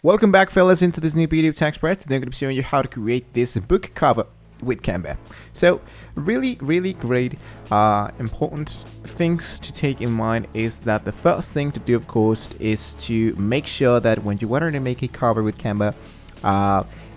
Welcome back, fellas, into this new video Tech Express. Today I'm going to be showing you how to create this book cover with Canva. So really great important things to take in mind is that the first thing to do, of course, is to make sure that when you want to make a cover with Canva,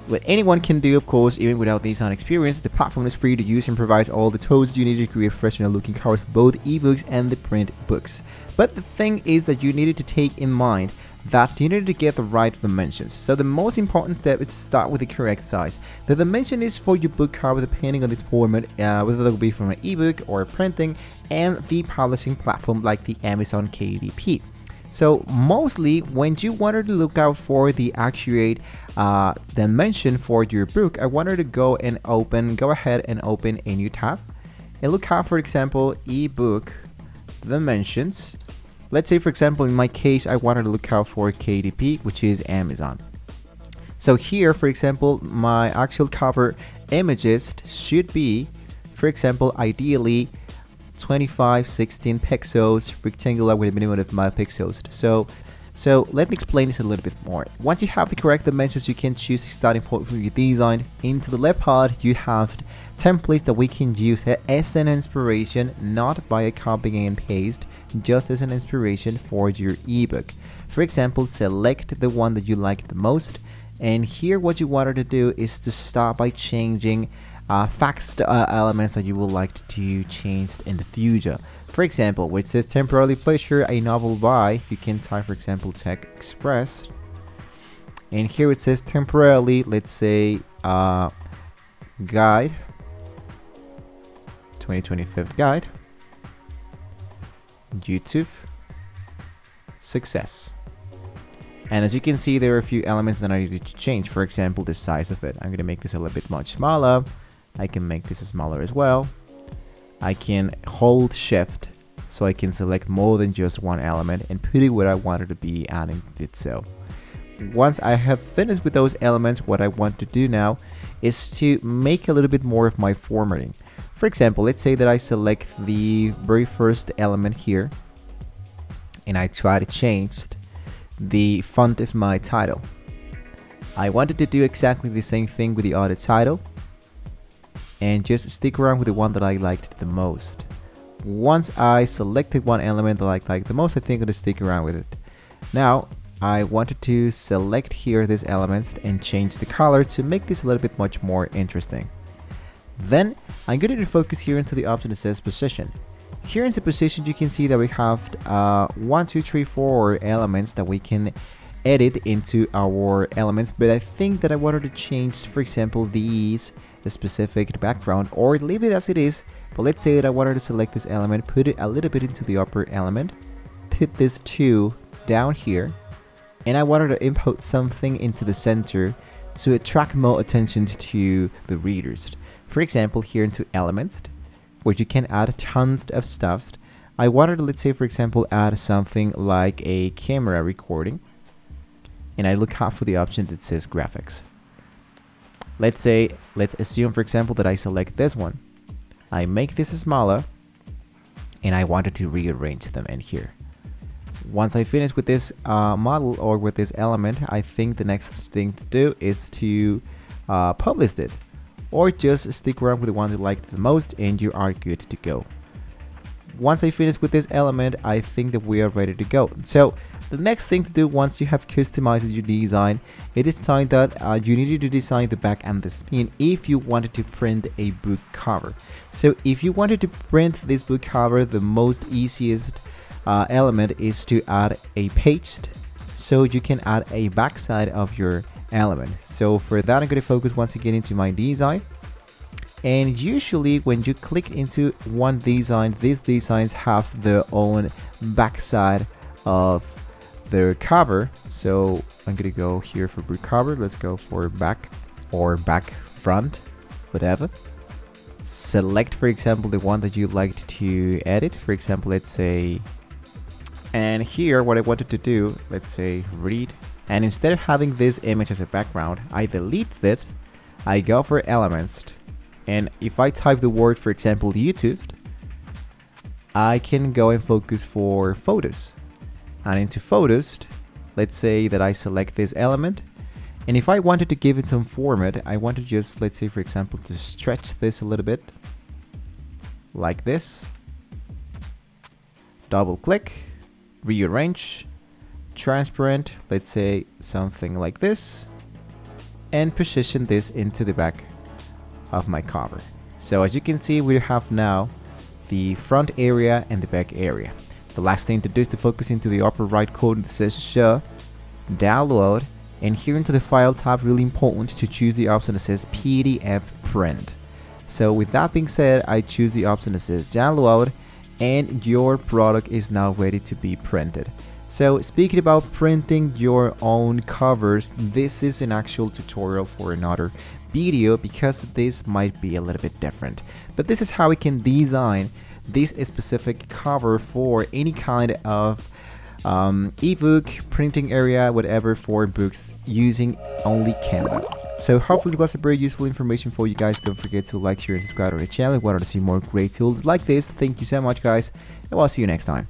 what anyone can do, of course, even without design experience, the platform is free to use and provides all the tools you need to create professional looking covers, both ebooks and the print books. But the thing is that you needed to take in mind that you need to get the right dimensions. So the most important step is to start with the correct size. The dimension is for your book cover depending on its format, whether it will be from an ebook or printing, and the publishing platform like the Amazon KDP. So mostly when you wanted to look out for the accurate dimension for your book, I wanted to go ahead and open a new tab and look out, for example, ebook dimensions. Let's say, for example, in my case, I wanted to look out for KDP, which is Amazon. So here, for example, my actual cover images should be, for example, ideally 2516 pixels, rectangular with a minimum of 5 pixels. So let me explain this a little bit more. Once you have the correct dimensions, you can choose a starting point for your design. Into the left part, you have templates that we can use as an inspiration, not by a copying and paste, just as an inspiration for your ebook. For example, select the one that you like the most, and here what you wanted to do is to start by changing fact elements that you would like to change in the future. For example, where it says temporarily pleasure a novel by, you can type, for example, Tech Express, and here it says temporarily, let's say guide 2025 guide YouTube success. And as you can see, there are a few elements that I needed to change. For example, the size of it. I'm going to make this a little bit much smaller. I can make this smaller as well. I can hold shift so I can select more than just one element and put it where I wanted to be adding it. So once I have finished with those elements, what I want to do now is to make a little bit more of my formatting. For example, let's say that I select the very first element here and I try to change the font of my title. I wanted to do exactly the same thing with the other title and just stick around with the one that I liked the most. Once I selected one element that I liked the most, I think I'm going to stick around with it. Now I wanted to select here these elements and change the color to make this a little bit much more interesting. Then I'm going to focus here into the option that says position. Here in the position, you can see that we have 1, 2, 3, 4 elements that we can edit into our elements, but I think that I wanted to change, for example, the specific background, or leave it as it is. But let's say that I wanted to select this element, put it a little bit into the upper element, put this 2 down here, and I wanted to input something into the center to attract more attention to the readers. For example, here into elements, where you can add tons of stuff. I wanted to, let's say, for example, add something like a camera recording, and I look out for the option that says graphics. Let's assume, for example, that I select this one. I make this smaller, and I wanted to rearrange them in here. Once I finish with this model or with this element, I think the next thing to do is to publish it, or just stick around with the one you liked the most and you are good to go. Once I finish with this element, I think that we are ready to go. So the next thing to do once you have customized your design, it is time that you needed to design the back and the spine if you wanted to print a book cover. So if you wanted to print this book cover, the most easiest element is to add a page, so you can add a backside of your element. So for that, I'm going to focus once again into my design, and usually when you click into one design, these designs have their own backside of their cover. So I'm going to go here for book cover. Let's go for back or back front, whatever. Select, for example, the one that you'd like to edit. For example, let's say, and here what I wanted to do, let's say read. And instead of having this image as a background, I delete it, I go for elements, and if I type the word, for example, YouTube, I can go and focus for photos. And into photos, let's say that I select this element, and if I wanted to give it some format, I want to just, let's say for example, to stretch this a little bit like this, double click, rearrange, transparent, let's say something like this, and position this into the back of my cover. So as you can see, we have now the front area and the back area. The last thing to do is to focus into the upper right corner that says show, download, and here into the file tab, really important to choose the option that says PDF print. So with that being said, I choose the option that says download, and your product is now ready to be printed. So speaking about printing your own covers, this is an actual tutorial for another video because this might be a little bit different. But this is how we can design this specific cover for any kind of ebook, printing area, whatever, for books using only Canva. So hopefully this was a very useful information for you guys. Don't forget to like, share, and subscribe to our channel if you want to see more great tools like this. Thank you so much, guys, and I'll see you next time.